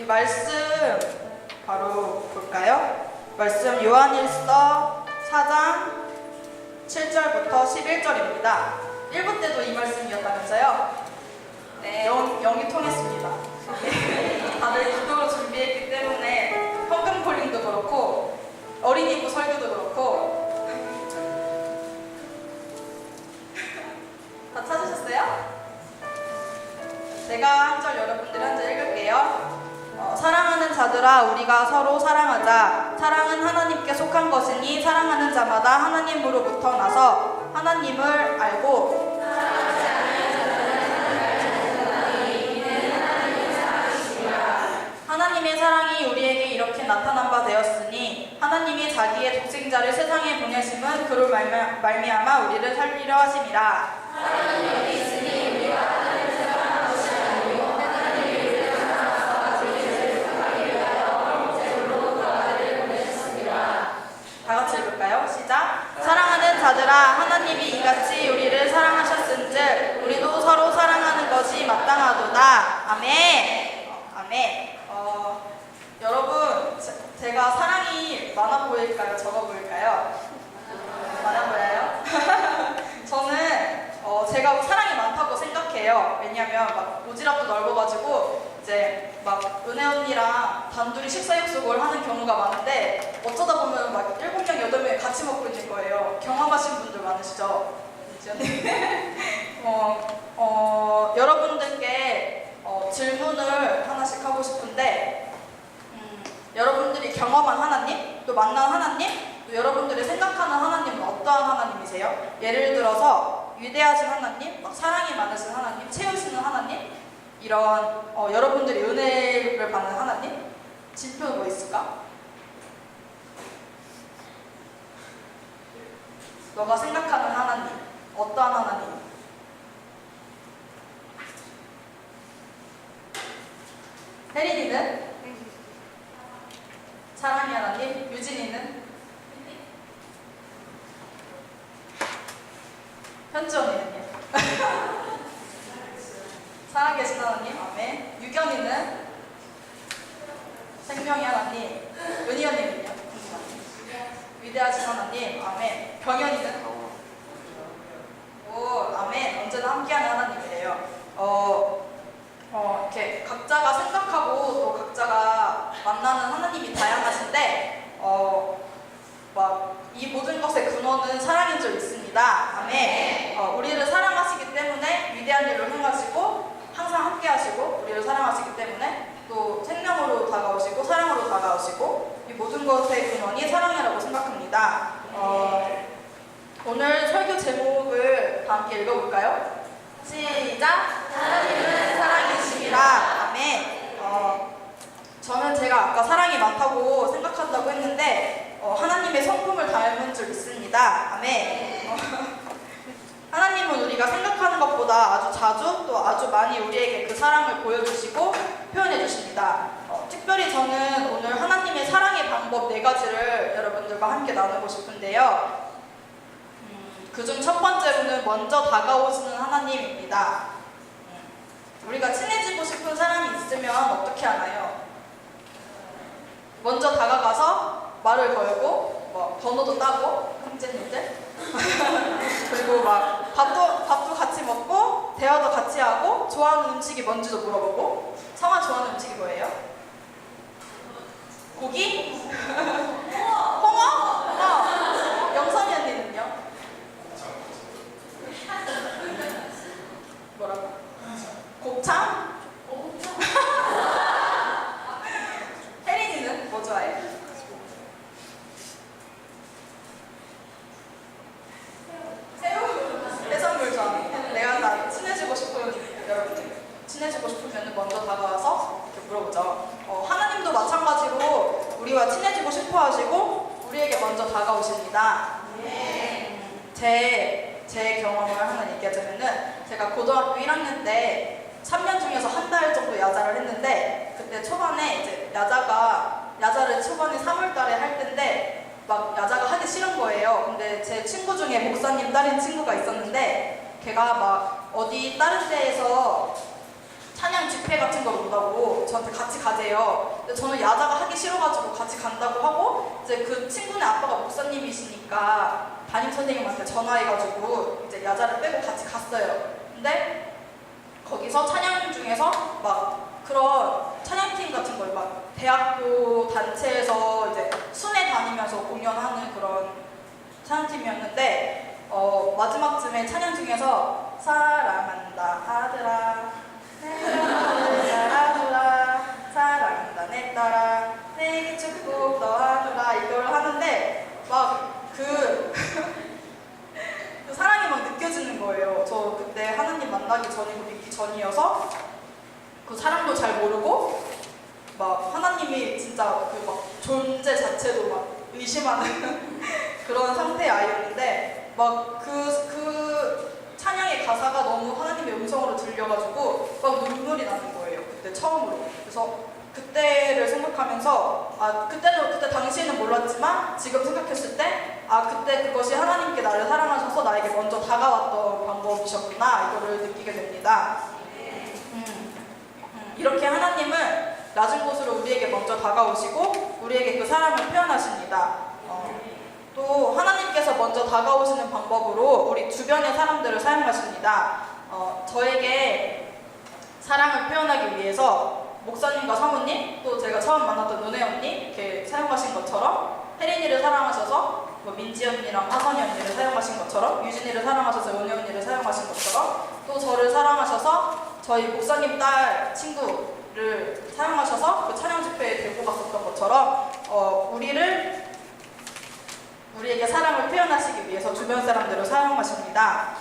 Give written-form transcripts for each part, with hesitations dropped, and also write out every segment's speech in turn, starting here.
말씀 바로 볼까요? 말씀 요한일서 4장 7절부터 11절입니다. 1부 때도 이 말씀이었다면서요? 네, 영이 통했습니다. 다들 기도로 준비했기 때문에 헌금 콜링도 그렇고 어린이부 설교도 그렇고 다 찾으셨어요? 제가 한 절 여러분들이 한 절 읽을게요. 사랑하는 자들아 우리가 서로 사랑하자. 사랑은 하나님께 속한 것이니 사랑하는 자마다 하나님으로부터 나서 하나님을 알고 하나님의 사랑이 우리에게 이렇게 나타난 바 되었으니 하나님이 자기의 독생자를 세상에 보내심은 그로 말미암아 우리를 살리려 하심이라. 하나님이 있으니 우리가 하나님을 사랑하는 것이 아니고 하나님이 우리를 사랑하사 우리를 생각하기 위하여 제물로 그 아들을 보내셨습니다. 다 같이 읽을까요? 시작. 사랑하는 자들아 하나님이 이같이 우리를 사랑하셨은즉 우리도 서로 사랑하는 것이 마땅하도다. 아멘. 아멘. 여러분, 제가 사랑이 많아 보일까요? 적어 보일까요? 많아 보여요? 저는 제가 사랑이 많다고 생각해요. 왜냐면 막 오지랖도 넓어가지고 이제 막 은혜 언니랑 단둘이 식사 약속을 하는 경우가 많은데 어쩌다 보면 막 7명, 8명 같이 먹고 있는 거예요. 경험하신 분들 많으시죠? 여러분들께 질문을 하나씩 하고 싶은데 여러분들이 경험한 하나님, 또 만난 하나님, 또 여러분들이 생각하는 하나님은 어떠한 하나님이세요? 예를 들어서 위대하신 하나님, 막 사랑이 많으신 하나님, 채우시는 하나님, 이런 여러분들이 은혜를 받는 하나님? 진표는 뭐 있을까? 너가 생각하는 하나님, 어떠한 하나님? 혜린이는? 사랑의 하나님, 유진이는? 현지 언니는요? 살아계신 하나님, 아멘. 유견이는? 생명의 하나님, 은희 언니는요? 위대하신 하나님, 아멘. 병현이는? 오, 아멘. 언제나 함께하는 하나님이래요. 이렇게 각자가 생각하고 또 각자가 만나는 하나님이 다양하신데 막 이 모든 것의 근원은 사랑인 줄 믿습니다. 아멘. 우리를 사랑하시기 때문에 위대한 일을 행하시고 항상 함께 하시고 우리를 사랑하시기 때문에 또 생명으로 다가오시고 사랑으로 다가오시고 이 모든 것의 근원이 사랑이라고 생각합니다. 오늘 설교 제목을 다 함께 읽어볼까요? 시작! 하나님은 사랑이십니다. 아멘. 저는 제가 아까 사랑이 많다고 생각한다고 했는데 하나님의 성품을 닮은 줄 믿습니다. 아멘. 하나님은 우리가 생각하는 것보다 아주 자주 또 아주 많이 우리에게 그 사랑을 보여주시고 표현해 주십니다. 특별히 저는 오늘 하나님의 사랑의 방법 4가지를 여러분들과 함께 나누고 싶은데요. 그중 첫 번째로는 먼저 다가오시는 하나님입니다. 우리가 친해지고 싶은 사람이 있으면 어떻게 하나요? 먼저 다가가서 말을 걸고 뭐 번호도 따고 형제님들 그리고 막 밥도 같이 먹고 대화도 같이 하고 좋아하는 음식이 뭔지도 물어보고. 성아 좋아하는 음식이 뭐예요? 고기? 홍어? 영선이 언니는요? 뭐라고? 곱창? 혜린이는 뭐 좋아해? 새우? 해산물 좋아해. 내가 다 친해지고 싶은 여러분들 친해지고 싶으면 먼저 다가와서 이렇게 물어보죠. 하나님도 마찬가지로 우리와 친해지고 싶어 하시고 우리에게 먼저 다가오십니다. 제 경험을 하나 얘기하자면은 제가 고등학교 1학년 때 3년 중에서 한 달 정도 야자를 했는데 그때 초반에 이제 야자를 초반에 3월 달에 할 때인데 막 야자가 하기 싫은 거예요. 근데 제 친구 중에 목사님 딸인 친구가 있었는데 걔가 막 어디 다른 데에서 찬양 집회 같은 걸 온다고 저한테 같이 가재요. 근데 저는 야자가 하기 싫어가지고 같이 간다고 하고, 이제 그 친구네 아빠가 목사님이시니까 담임 선생님한테 전화해가지고 이제 야자를 빼고 같이 갔어요. 근데 거기서 찬양 중에서 막 그런 찬양팀 같은 걸 막 대학교 단체에서 이제 순회 다니면서 공연하는 그런 찬양팀이었는데, 마지막쯤에 찬양 중에서 사랑한다 아들아 내 딸아 사랑한다 내 딸아 내게 축복 너하노라 이걸 하는데 막 그 사랑이 막 느껴지는 거예요. 저 그때 하나님 만나기 전이고 믿기 전이어서 그 사랑도 잘 모르고 막 하나님이 진짜 그 막 존재 자체도 막 의심하는 그런 상태의 아이였는데, 막 그 찬양의 가사가 너무 하나님의 음성으로 들려가지고 막 눈물이 나는 거예요. 그때 처음으로. 그래서 그때를 생각하면서 그때 당시에는 몰랐지만 지금 생각했을 때 그때 그것이 하나님께 나를 사랑하셔서 나에게 먼저 다가왔던 방법이셨구나 이거를 느끼게 됩니다. 이렇게 하나님은 낮은 곳으로 우리에게 먼저 다가오시고 우리에게 그 사랑을 표현하십니다. 또 하나님께서 먼저 다가오시는 방법으로 우리 주변의 사람들을 사용하십니다. 저에게 사랑을 표현하기 위해서 목사님과 사모님, 또 제가 처음 만났던 은혜 언니 이렇게 사용하신 것처럼, 혜린이를 사랑하셔서 민지 언니랑 화선이 언니를 사용하신 것처럼, 유진이를 사랑하셔서 은혜 언니를 사용하신 것처럼, 또 저를 사랑하셔서 저희 목사님 딸 친구를 사용하셔서 그 찬양 집회에 데리고 갔었던 것처럼 우리에게 사랑을 표현하시기 위해서 주변 사람들을 사용하십니다.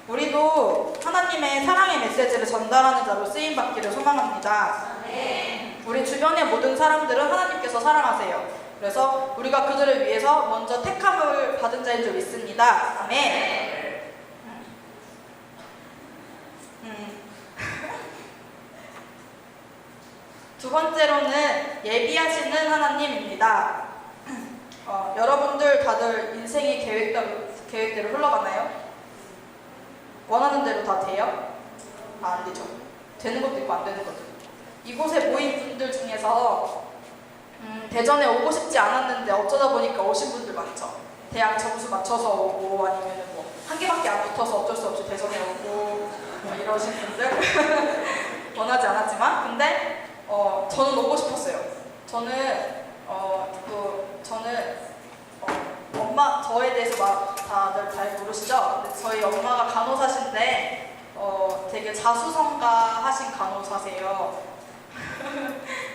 우리도 하나님의 사랑의 메시지를 전달하는 자로 쓰임받기를 소망합니다. 우리 주변의 모든 사람들은 하나님께서 사랑하세요. 그래서 우리가 그들을 위해서 먼저 택함을 받은 자인 줄 믿습니다. 아멘. 두 번째로는 예비하시는 하나님입니다. 여러분들 다들 인생이 계획대로 흘러가나요? 원하는 대로 다 돼요? 안 되죠. 되는 것도 있고 안 되는 것도 있고. 이곳에 모인 분들 중에서 대전에 오고 싶지 않았는데 어쩌다 보니까 오신 분들 많죠. 대학 점수 맞춰서 오고 아니면 뭐 한 개밖에 안 붙어서 어쩔 수 없이 대전에 오고 이러신 분들 원하지 않았지만, 근데 저는 오고 싶었어요. 저는 엄마, 저에 대해서 막 다들 잘 모르시죠? 근데 저희 엄마가 간호사신데 되게 자수성가하신 간호사세요.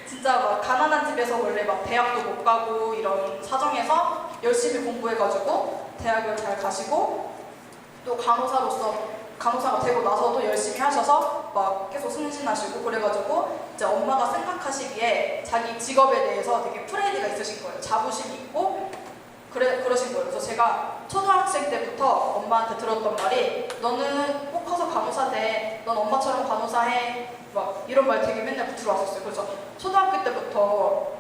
진짜 막 가난한 집에서 원래 막 대학도 못 가고 이런 사정에서 열심히 공부해가지고 대학을 잘 가시고, 또 간호사가 되고 나서도 열심히 하셔서 막 계속 승진하시고, 그래가지고 이제 엄마가 생각하시기에 자기 직업에 대해서 되게 프라이드가 있으신 거예요. 자부심이 있고 그러신 거예요. 그래서 제가 초등학생 때부터 엄마한테 들었던 말이, 너는 꼭 커서 간호사 돼, 넌 엄마처럼 간호사 해, 막 이런 말 되게 맨날 들어왔었어요. 그래서 초등학교 때부터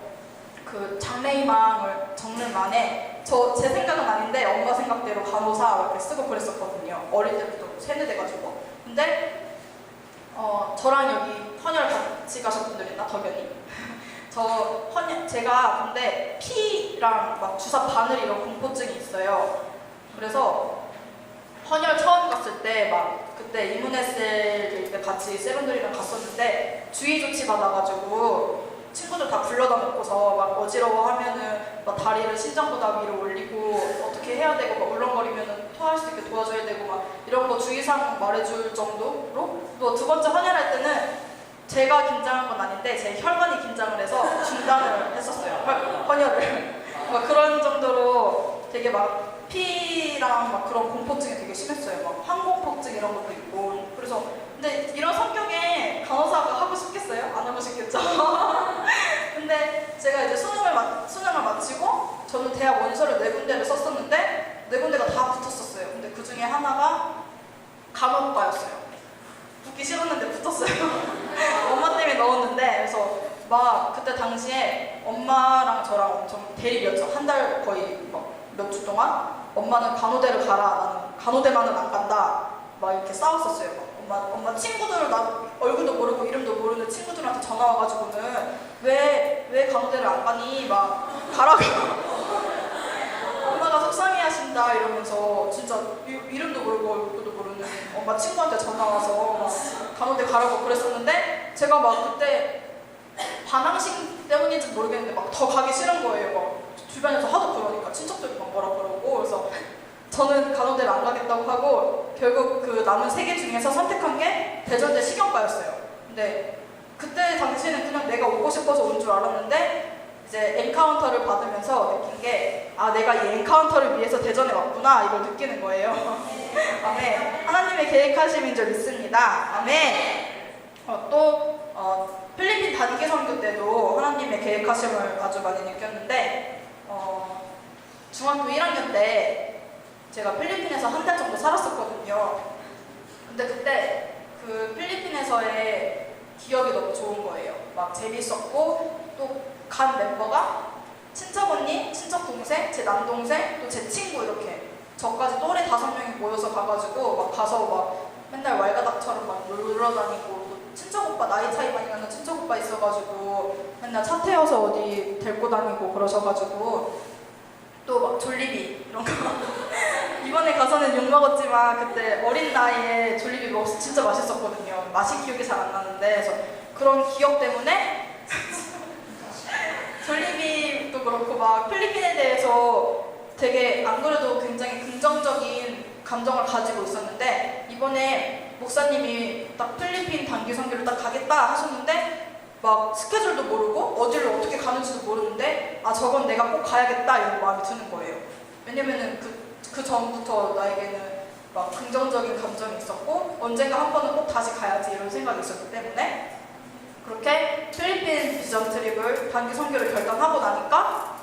그 장래희망을 적는 만에 제 생각은 아닌데 엄마 생각대로 간호사 이렇게 쓰고 그랬었거든요. 어릴 때부터 세뇌돼가지고. 근데 저랑 여기 헌혈 같이 가신 분들 있나? 덕연이? 제가 근데 피랑 막 주사 바늘 이런 공포증이 있어요. 그래서 헌혈 처음 갔을 때 그때 이문했을 때 같이 세븐들이랑 갔었는데 주의 조치 받아가지고 친구들 다 불러다 놓고서 막 어지러워하면은 막 다리를 심장보다 위로 올리고 어떻게 해야 되고 막 울렁거리면은 토할 수 있게 도와줘야 되고 막 이런 거 주의사항 말해줄 정도로. 또 두 번째 헌혈할 때는 제가 긴장한 건 아닌데 제 혈관이 긴장을 해서 중단을 했었어요. 헌혈을. 막 그런 정도로 되게 막 피랑 막 그런 공포증이 되게 심했어요. 막 항공포증 이런 것도 있고. 그래서 근데 이런 성격에 간호사가 하고 싶겠어요? 안 하고 싶겠죠? 근데 제가 이제 수능을 마치고 저는 대학 원서를 4군데를 썼었는데 4군데가 다 붙었었어요. 근데 그 중에 하나가 간호과였어요. 붙기 싫었는데 붙었어요. 엄마 때문에 넣었는데, 그래서 막 그때 당시에 엄마랑 저랑 엄청 대립이었죠. 한 달 거의 몇 주 동안 엄마는 간호대를 가라, 나는 간호대만은 안 간다, 막 이렇게 싸웠었어요. 막 엄마 친구들 나 얼굴도 모르고 이름도 모르는 친구들한테 전화 와가지고는 왜 간호대를 안 가니 막 가라고 엄마가 속상해하신다 이러면서 진짜 이름도 모르고 얼굴도 모르는 엄마 친구한테 전화 와서 막 간호대 가라고 그랬었는데 제가 막 그때 반항심 때문인지 모르겠는데 막 더 가기 싫은 거예요. 막 주변에서 하도 그러니까 친척들이 막 뭐라 그러고 그래서 저는 간호대를 안 가겠다고 하고 결국 그 남은 3개 중에서 선택한 게 대전대 식용과였어요. 근데 그때 당시에는 그냥 내가 오고 싶어서 온 줄 알았는데 이제 엔카운터를 받으면서 느낀 게 아 내가 이 엔카운터를 위해서 대전에 왔구나 이걸 느끼는 거예요. 아멘. 하나님의 계획하심인 줄 믿습니다. 아멘. 필리핀 단기 선교 때도 하나님의 계획하심을 아주 많이 느꼈는데 중학교 1학년 때 제가 필리핀에서 한 달 정도 살았었거든요. 근데 그때 그 필리핀에서의 기억이 너무 좋은 거예요. 막 재밌었고 또 간 멤버가 친척 언니, 친척 동생, 제 남동생, 또 제 친구 이렇게 저까지 또래 5명이 모여서 가가지고 막 가서 막 맨날 왈가닥처럼 막 놀러 다니고 또 친척 오빠 나이 차이 많이 나는 친척 오빠 있어가지고 맨날 차 태워서 어디 데리고 다니고 그러셔가지고 또 막 졸리비 이런 거 이번에 가서는 욕 먹었지만 그때 어린 나이에 졸리비 먹어서 진짜 맛있었거든요. 맛이 기억이 잘 안 나는데 그래서 그런 기억 때문에 졸리비도 그렇고 막 필리핀에 대해서 되게 안 그래도 굉장히 긍정적인 감정을 가지고 있었는데 이번에 목사님이 딱 필리핀 단기 선교를 딱 가겠다 하셨는데 막 스케줄도 모르고 어디를 어떻게 가는지도 모르는데 아 저건 내가 꼭 가야겠다 이런 마음이 드는 거예요. 왜냐면은 그 전부터 나에게는 막 긍정적인 감정이 있었고 언젠가 한 번은 꼭 다시 가야지 이런 생각이 있었기 때문에 그렇게 필리핀 비전 트립을 단기 선교를 결단하고 나니까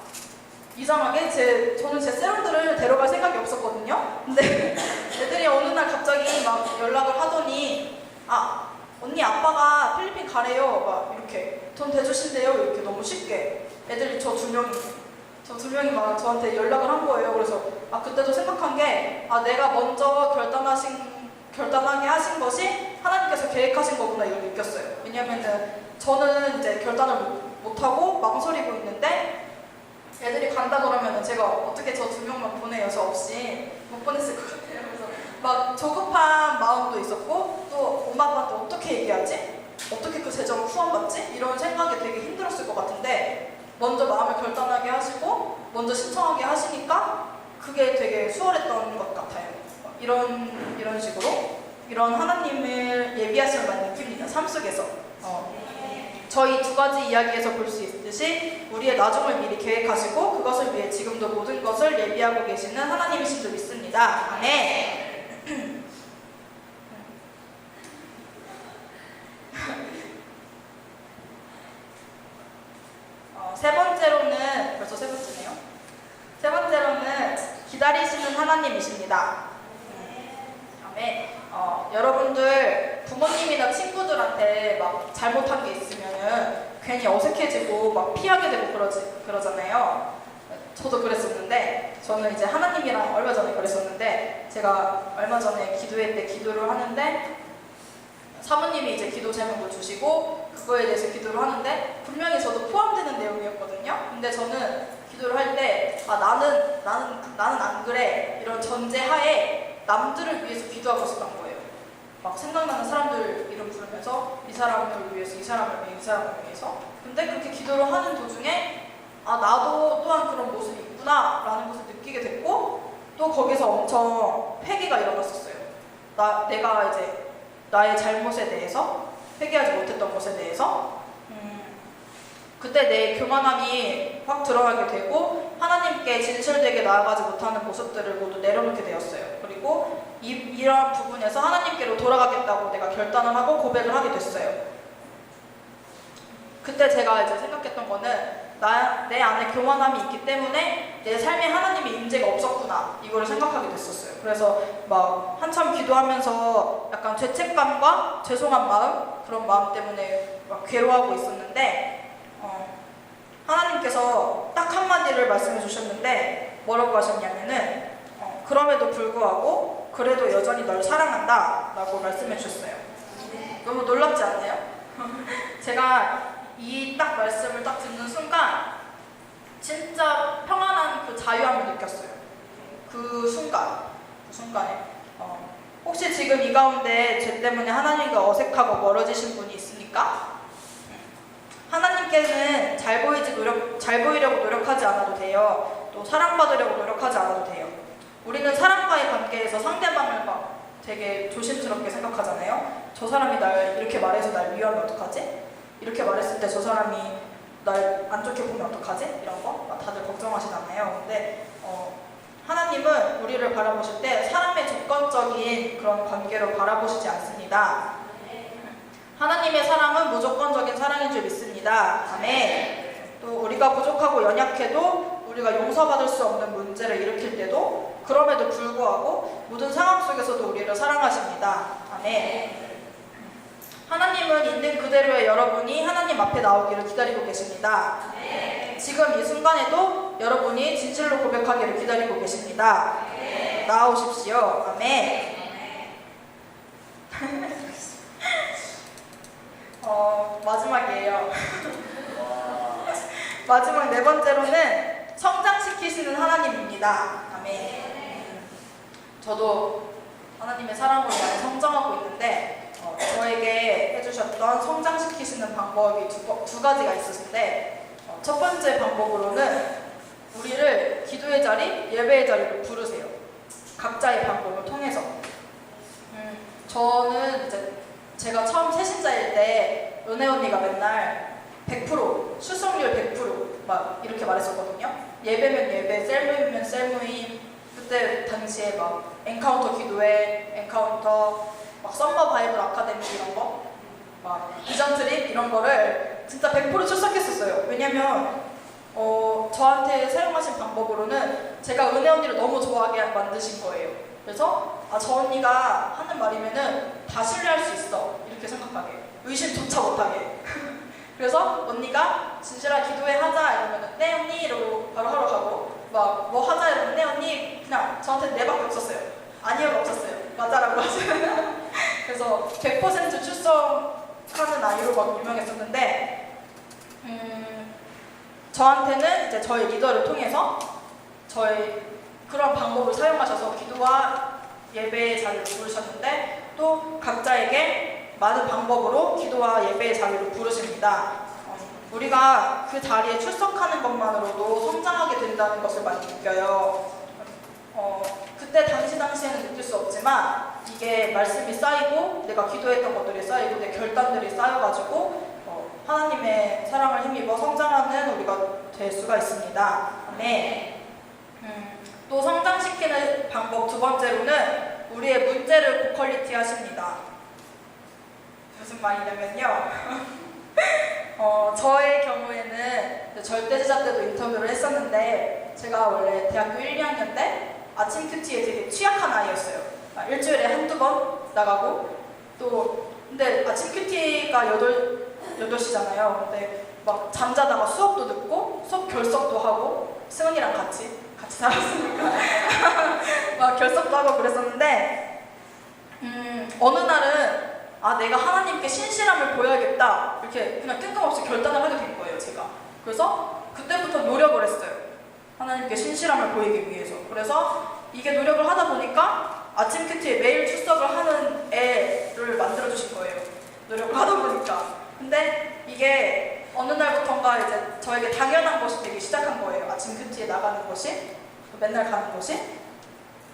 이상하게 저는 제 세런들을 데려갈 생각이 없었거든요. 근데 애들이 어느 날 갑자기 막 연락을 하더니 아 언니 아빠가 필리핀 가래요 막 이렇게 돈 대주신대요 이렇게 너무 쉽게 애들이 저 두 명이 막 저한테 연락을 한 거예요. 그래서 아 그때도 생각한 게 아 내가 먼저 결단하게 하신 것이 하나님께서 계획하신 거구나 이걸 느꼈어요. 왜냐면은 저는 이제 결단을 못하고 망설이고 있는데 애들이 간다 그러면은 제가 어떻게 저 2명만 보내요? 저 없이 못 보냈을 것 같아요. 그래서 막 조급한 마음도 있었고 또 엄마 아빠한테 어떻게 얘기하지? 어떻게 그 재정을 후원받지? 이런 생각이 되게 힘들었을 것 같은데 먼저 마음을 결단하게 하시고 먼저 신청하게 하시니까 그게 되게 수월했던 것 같아요. 이런 식으로 이런 하나님을 예비하심을 많이 느낍니다. 삶 속에서 저희 2가지 이야기에서 볼 수 있듯이 우리의 나중을 미리 계획하시고 그것을 위해 지금도 모든 것을 예비하고 계시는 하나님이신 줄 믿습니다. 아멘. 세 번째로는 벌써 세 번째네요. 세 번째로는 기다리시는 하나님이십니다. 아멘. 여러분들 부모님이나 친구들한테 막 잘못한 게 있으면은 괜히 어색해지고 막 피하게 되고 그러잖아요. 저도 그랬었는데 저는 이제 하나님이랑 얼마 전에 그랬었는데 제가 얼마 전에 기도회 때 기도를 하는데 사모님이 이제 기도 제목을 주시고 그거에 대해서 기도를 하는데 분명히 저도 포함되는 내용이었거든요. 근데 저는 기도를 할 때 아 나는 안 그래 이런 전제하에 남들을 위해서 기도하고 있었던 거예요. 막 생각나는 사람들 이름 부르면서 이 사람을 위해서 이 사람을 위해 이 사람을 위해서 근데 그렇게 기도를 하는 도중에 아 나도 또한 그런 모습이 있구나 라는 것을 느끼게 됐고 또 거기서 엄청 회개가 일어났었어요. 내가 이제 나의 잘못에 대해서 회개하지 못했던 것에 대해서 그때 내 교만함이 확 드러나게 되고 하나님께 진실되게 나아가지 못하는 모습들을 모두 내려놓게 되었어요. 그리고 이러한 부분에서 하나님께로 돌아가겠다고 내가 결단을 하고 고백을 하게 됐어요. 그때 제가 이제 생각했던 거는 내 안에 교만함이 있기 때문에 내 삶에 하나님의 임재가 없었구나 이거를 생각하게 됐었어요. 그래서 막 한참 기도하면서 약간 죄책감과 죄송한 마음 그런 마음 때문에 막 괴로워하고 있었는데 하나님께서 딱 한마디를 말씀해 주셨는데 뭐라고 하셨냐면은 그럼에도 불구하고 그래도 여전히 널 사랑한다 라고 말씀해 주셨어요. 너무 놀랍지 않나요? 제가 이 딱 말씀을 딱 듣는 순간 진짜 평안한 그 자유함을 느꼈어요. 그 순간에 혹시 지금 이 가운데 죄 때문에 하나님과 어색하고 멀어지신 분이 있습니까? 하나님께는 잘 보이려고 노력하지 않아도 돼요. 또 사랑받으려고 노력하지 않아도 돼요. 우리는 사람과의 관계에서 상대방을 막 되게 조심스럽게 생각하잖아요. 저 사람이 날 이렇게 말해서 날 위하면 어떡하지? 이렇게 말했을 때 저 사람이 날 안 좋게 보면 어떡하지? 이런 거 다들 걱정하시잖아요. 근데 하나님은 우리를 바라보실 때 사람의 조건적인 그런 관계로 바라보시지 않습니다. 하나님의 사랑은 무조건적인 사랑인 줄 믿습니다. 아멘. 또 우리가 부족하고 연약해도 우리가 용서받을 수 없는 문제를 일으킬 때도 그럼에도 불구하고 모든 상황 속에서도 우리를 사랑하십니다. 아멘. 하나님은 있는 그대로의 여러분이 하나님 앞에 나오기를 기다리고 계십니다. 지금 이 순간에도 여러분이 진실로 고백하기를 기다리고 계십니다. 나오십시오. 아멘. 마지막이에요. 마지막 네 번째로는 성장시키시는 하나님입니다. 아멘. 저도 하나님의 사랑으로 많이 성장하고 있는데 저에게 해주셨던 성장시키시는 방법이 두 가지가 있으신데 첫 번째 방법으로는 우리를 기도의 자리, 예배의 자리로 부르세요. 각자의 방법을 통해서. 저는 이제 제가 처음 새신자일 때 은혜 언니가 맨날 100% 출석률 100% 이렇게 말했었거든요. 예배면 예배, 셀모임면 셀모임. 그때 당시에 엔카운터 기도회, 엔카운터 썸머 바이블 아카데미 이런 거, 비전 트립 이런 거를 진짜 100% 출석했었어요. 왜냐면 저한테 사용하신 방법으로는 제가 은혜 언니를 너무 좋아하게 만드신 거예요. 그래서 저 언니가 하는 말이면은 다 신뢰할 수 있어 이렇게 생각하게, 의심조차 못하게. 그래서 언니가 진실한 기도회 하자 이러면은 네 언니 이러고 바로 하러 가고 뭐 하자 이러면 네 언니 그냥 저한테 네 밖에 없었어요. 아니요가 없었어요. 맞아라고 하시면. 그래서 100% 출석하는 아이로 유명했었는데 저한테는 이제 저희 리더를 통해서 저희 그런 방법을 사용하셔서 기도와 예배의 자리를 부르셨는데 또 각자에게 많은 방법으로 기도와 예배의 자리를 부르십니다. 우리가 그 자리에 출석하는 것만으로도 성장하게 된다는 것을 많이 느껴요. 그때 당시에는 느낄 수 없지만 이게 말씀이 쌓이고 내가 기도했던 것들이 쌓이고 내 결단들이 쌓여가지고 하나님의 사랑을 힘입어 성장하는 우리가 될 수가 있습니다. 아멘. 또 성장시키는 방법 두 번째로는 우리의 문제를 고퀄리티 하십니다. 무슨 말이냐면요. 저의 경우에는 절대제자 때도 인터뷰를 했었는데 제가 원래 대학교 1, 2학년 때 아침 큐티에 되게 취약한 아이였어요. 일주일에 한두 번 나가고 또 근데 아침 큐티가 8시잖아요. 근데 잠자다가 수업도 듣고 수업 결석도 하고 승은이랑 같이 살았으니까 결석도 하고 그랬었는데 어느 날은 내가 하나님께 신실함을 보여야겠다 이렇게 그냥 뜬금없이 결단을 하게 된 거예요. 제가 그래서 그때부터 노력을 했어요. 하나님께 신실함을 보이기 위해서. 그래서 이게 노력을 하다 보니까 아침 큐티에 매일 출석을 하는 애를 만들어주신 거예요. 노력을 하다 보니까. 근데 이게 어느 날부터인가 이제 저에게 당연한 것이 되기 시작한 거예요. 아침 큐티에 나가는 것이, 맨날 가는 것이.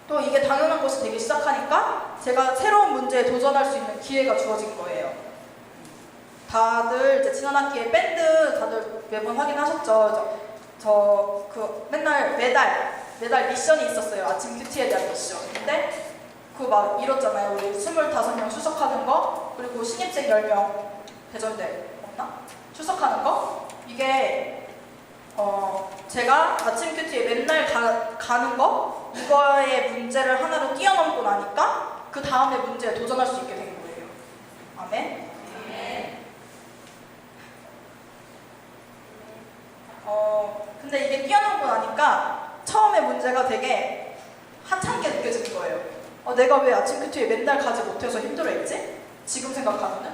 또 이게 당연한 것이 되기 시작하니까 제가 새로운 문제에 도전할 수 있는 기회가 주어진 거예요. 다들 이제 지난 학기에 밴드 다들 매번 확인하셨죠? 저 맨날 매달 미션이 있었어요. 아침 큐티에 대한 미션. 근데 이렇잖아요. 우리 25명 출석하는 거, 그리고 신입생 10명 대전대 출석하는 거. 이게 제가 아침 큐티에 맨날 가는 거, 이거의 문제를 하나로 뛰어넘고 나니까 그 다음에 문제에 도전할 수 있게 된 거예요. 아멘. 근데 이게 뛰어넘고 나니까 처음에 문제가 되게 하찮게 느껴지는 거예요. 내가 왜 아침 큐티에 맨날 가지 못해서 힘들어했지? 지금 생각하면은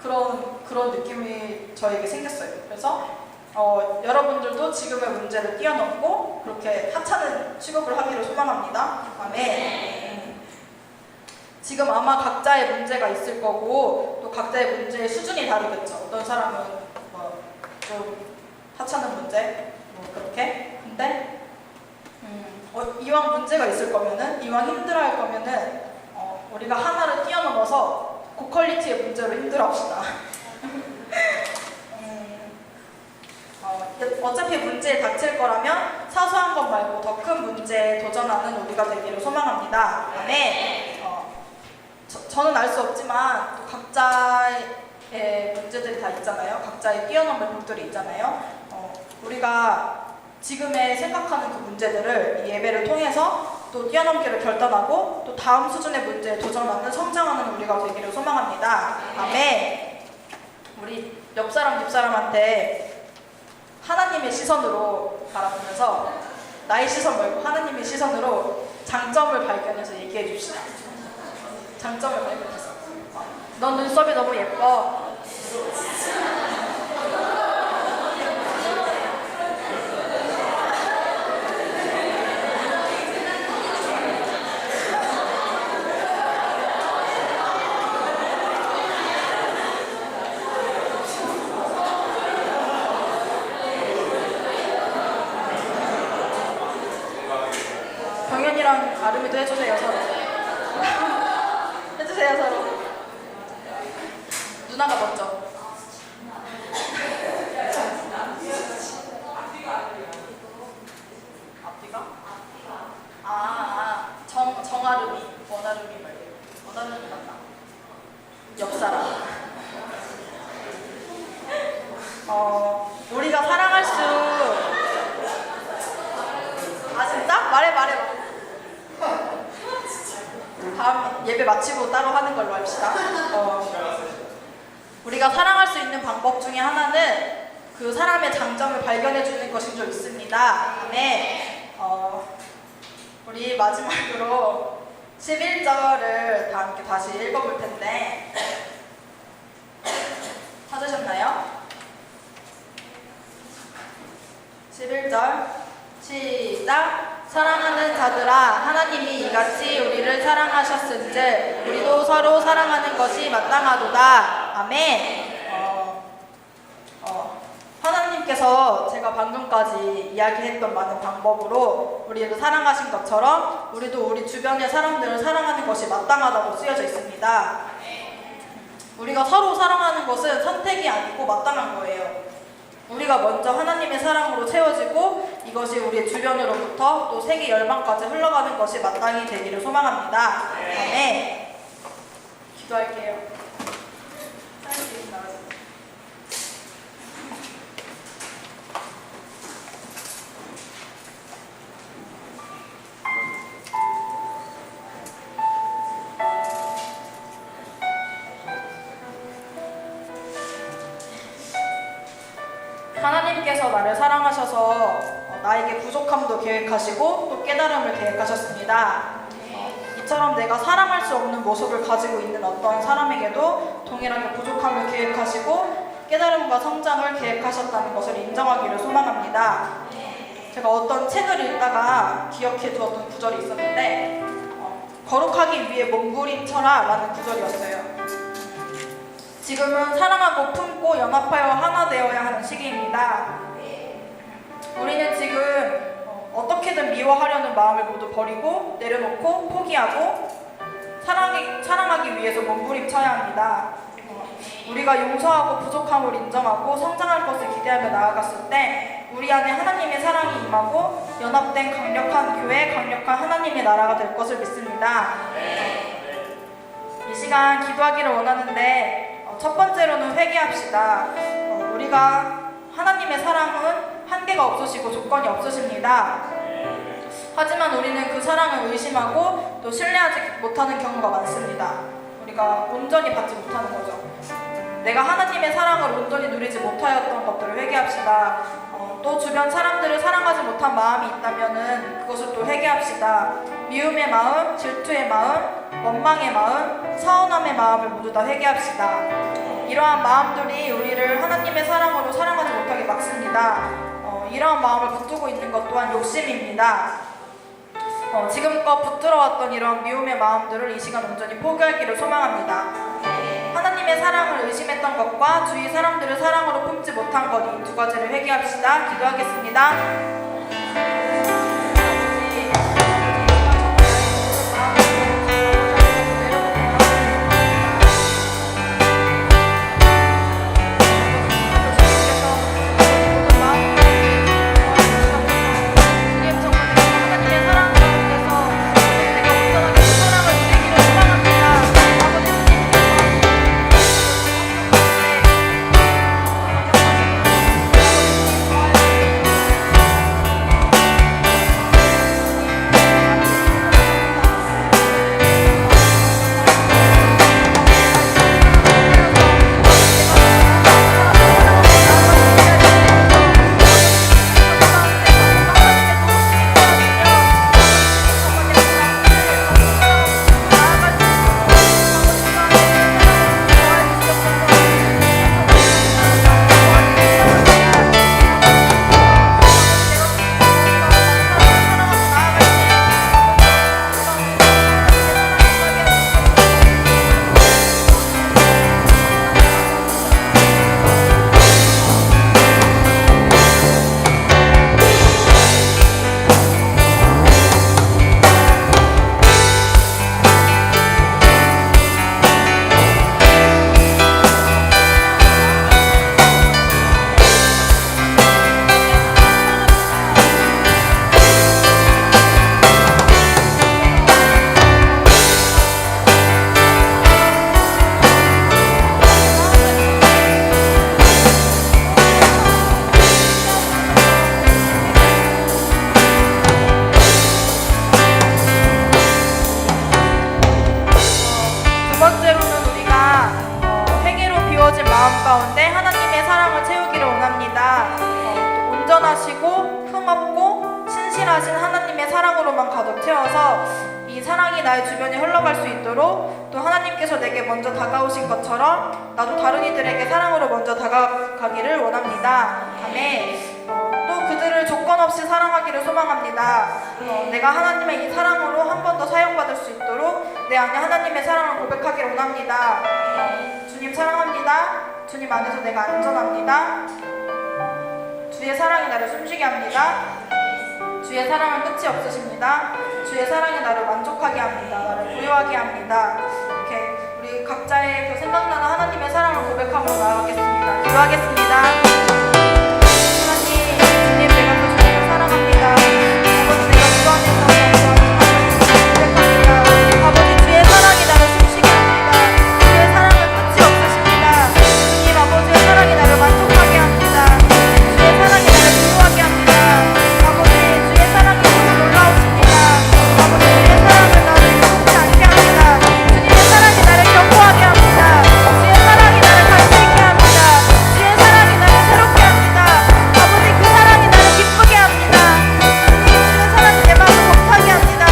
그런 느낌이 저에게 생겼어요. 그래서 여러분들도 지금의 문제를 뛰어넘고 그렇게 하찮은 취급을 하기를 소망합니다. 아멘. 지금 아마 각자의 문제가 있을 거고 또 각자의 문제의 수준이 다르겠죠. 어떤 사람은 좀 하찮은 문제 그렇게. 근데 이왕 문제가 있을 거면은, 이왕 힘들어할 거면은 우리가 하나를 뛰어넘어서 고퀄리티의 문제로 힘들어합시다. 어차피 문제에 닥칠 거라면 사소한 것 말고 더 큰 문제에 도전하는 우리가 되기를 소망합니다. 아멘. 저는 알 수 없지만 또 각자의 문제들이 다 있잖아요. 각자의 뛰어넘을 것들이 있잖아요. 우리가 지금의 생각하는 그 문제들을 이 예배를 통해서 또 뛰어넘기를 결단하고 또 다음 수준의 문제에 도전하는 성장하는 우리가 되기를 소망합니다. 아멘. 우리 옆사람 뒷사람한테 하나님의 시선으로 바라보면서 나의 시선 말고 하나님의 시선으로 장점을 발견해서 얘기해 줍시다. 장점을 발견해서 넌 눈썹이 너무 예뻐. 경연이랑 아름이도 해주세요 서로. 해주세요 서로. 누나가 먼저. 앞뒤가? 정아름이. 원아름이 말고. 원아름이 맞나? 옆사람. 우리가 사랑할 수. 진짜? 말해. 다음 예배 마치고 따로 하는 걸로 합시다. 우리가 사랑할 수 있는 방법 중에 하나는 그 사람의 장점을 발견해 주는 것인 줄 믿습니다. 네. 우리 마지막으로 11절을 다 함께 다시 읽어볼 텐데 찾으셨나요? 11절 시작. 사랑하는 자들아, 하나님이 이같이 우리를 사랑하셨은즉 우리도 서로 사랑하는 것이 마땅하도다. 아멘. 하나님께서 제가 방금까지 이야기했던 많은 방법으로 우리를 사랑하신 것처럼 우리도 우리 주변의 사람들을 사랑하는 것이 마땅하다고 쓰여져 있습니다. 우리가 서로 사랑하는 것은 선택이 아니고 마땅한 거예요. 우리가 먼저 하나님의 사랑으로 채워지고 이것이 우리 주변으로부터 또 세계 열방까지 흘러가는 것이 마땅히 되기를 소망합니다. 아멘. 기도할게요. 하나님께서 나를 사랑하셔서 나에게 부족함도 계획하시고 또 깨달음을 계획하셨습니다. 이처럼 내가 사랑할 수 없는 모습을 가지고 있는 어떤 사람에게도 동일하게 부족함을 계획하시고 깨달음과 성장을 계획하셨다는 것을 인정하기를 소망합니다. 제가 어떤 책을 읽다가 기억해 두었던 구절이 있었는데 거룩하기 위해 몸부림쳐라 라는 구절이었어요. 지금은 사랑하고 품고 연합하여 하나 되어야 하는 시기입니다. 우리는 지금 어떻게든 미워하려는 마음을 모두 버리고 내려놓고 포기하고 사랑하기 위해서 몸부림쳐야 합니다. 우리가 용서하고 부족함을 인정하고 성장할 것을 기대하며 나아갔을 때 우리 안에 하나님의 사랑이 임하고 연합된 강력한 교회, 강력한 하나님의 나라가 될 것을 믿습니다. 이 시간 기도하기를 원하는데 첫 번째로는 회개합시다. 우리가 하나님의 사랑은 한계가 없으시고 조건이 없으십니다. 하지만 우리는 그 사랑을 의심하고 또 신뢰하지 못하는 경우가 많습니다. 우리가 온전히 받지 못하는 거죠. 내가 하나님의 사랑을 온전히 누리지 못하였던 것들을 회개합시다. 또 주변 사람들을 사랑하지 못한 마음이 있다면 그것을 또 회개합시다. 미움의 마음, 질투의 마음, 원망의 마음, 서운함의 마음을 모두 다 회개합시다. 이러한 마음들이 우리를 하나님의 사랑으로 사랑하지 못하게 막습니다. 이러한 마음을 붙들고 있는 것 또한 욕심입니다. 지금껏 붙들어왔던 이런 미움의 마음들을 이 시간 온전히 포기하기를 소망합니다. 하나님의 사랑을 의심했던 것과 주위 사람들을 사랑으로 품지 못한 것, 이 두 가지를 회개합시다. 기도하겠습니다. 마음 가운데 하나님의 사랑을 채우기를 원합니다. 온전하시고 흠없고 신실하신 하나님의 사랑으로만 가득 채워서 이 사랑이 나의 주변에 흘러갈 수 있도록, 또 하나님께서 내게 먼저 다가오신 것처럼 나도 다른 이들에게 사랑으로 먼저 다가가기를 원합니다. 아멘. 또 그들을 조건 없이 사랑하기를 소망합니다. 내가 하나님의 이 사랑으로 한 번 더 사용받을 수 있도록 내 안에 하나님의 사랑을 고백하기를 원합니다. 주님 사랑합니다. 주님 안에서 내가 안전합니다. 주의 사랑이 나를 숨쉬게 합니다. 주의 사랑은 끝이 없으십니다. 주의 사랑이 나를 만족하게 합니다. 나를 부유하게 합니다. 이렇게 우리 각자의 그 생각나는 하나님의 사랑을 고백하고 나아가겠습니다. 기도하겠습니다. 하나님, 주님, 내가 그 주님을 사랑합니다. 아버지, 내가 주 안에서 고백합니다. 아버지, 주의 사랑이 나를 숨쉬게 합니다. 주의 사랑은 끝이 없으십니다. 주님, 아버지의 사랑이 나를 만족하게 합니다. 주의 사랑이 나를 부유하게 합니다. 아버지, 주의 사랑이 너무 놀라우십니다. 아버지, 주의 사랑을 나를 잊지 않게 합니다. 주님의 사랑이 나를 견고하게 합니다. 주의 사랑이 나를 갈 수 있게 합니다. 주의 사랑이 나를 새롭게 합니다. 아버지, 그 사랑이 나를 기쁘게 합니다. 주의 사랑이 내 마음을 벅차게 합니다.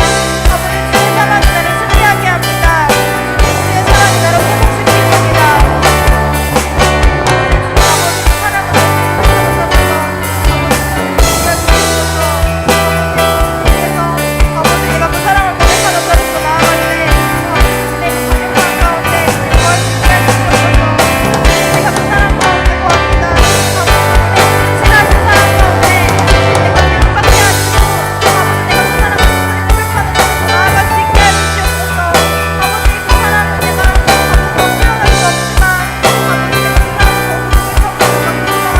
아버지, 주의 사랑이 나를 승리하게 합니다. 주의 사랑이 나를 회복시키십니다. 아버지, 사랑을 아버지, 내가 그 사랑을 고백하는 자리로 나아갈 때 내 가정상 가운데 구할 수 있게 해주시옵소서. 내가 그 사랑 가운데 구합니다. 아버지, 신실하신 사랑 가운데 내가 기쁨받게 하시고, 아버지, 내가 그 사랑을 고백하는 자리로 나아갈 수 있게 해주시옵소서. 아버지, 그 사랑은 내가 표현할 수 없지만 아버지, 내가 그 사랑을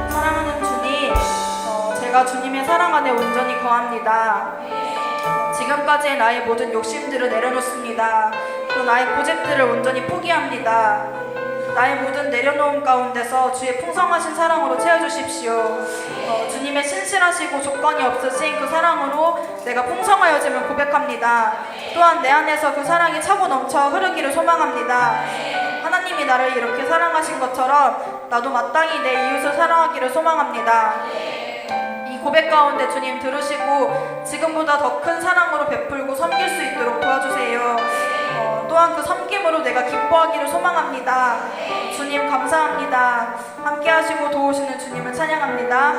사랑하는 주님, 제가 주님의 사랑 안에 온전히 거합니다. 지금까지의 나의 모든 욕심들을 내려놓습니다. 또 나의 고집들을 온전히 포기합니다. 나의 모든 내려놓음 가운데서 주의 풍성하신 사랑으로 채워주십시오. 주님의 신실하시고 조건이 없으신 그 사랑으로 내가 풍성하여짐을 고백합니다. 또한 내 안에서 그 사랑이 차고 넘쳐 흐르기를 소망합니다. 하나님이 나를 이렇게 사랑하신 것처럼 나도 마땅히 내 이웃을 사랑하기를 소망합니다. 이 고백 가운데 주님 들으시고 지금보다 더 큰 사랑으로 베풀고 섬길 수 있도록 도와주세요. 또한 그 섬김으로 내가 기뻐하기를 소망합니다. 주님 감사합니다. 함께 하시고 도우시는 주님을 찬양합니다.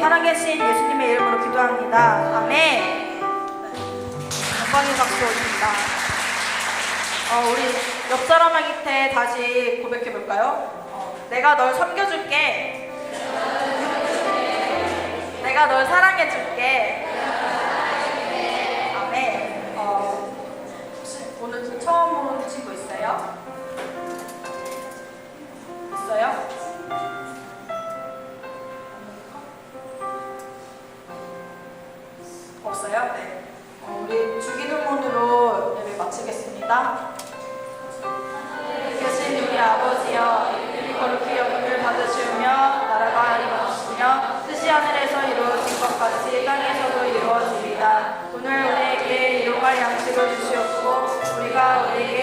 살아계신 예수님의 이름으로 기도합니다. 아멘. 영광의 박수 올립니다. 우리 옆 사람에게 다시 고백해볼까요? 내가 널 섬겨줄게. 내가 널 사랑해줄게. 아멘. 혹시 오늘 처음 온 친구 있어요? 있어요? 없어요? 네. 우리 주기도문으로 예배 마치겠습니다. 계신 우리 아버지여, 이름이 거룩히 여김을 받으시며 나라가 임하시며 뜻이 하늘에서 이루어진 것 같이 땅에서도 이루어지리이다. 오늘 우리에게 일용할 양식을 주시옵고 우리가 우리에게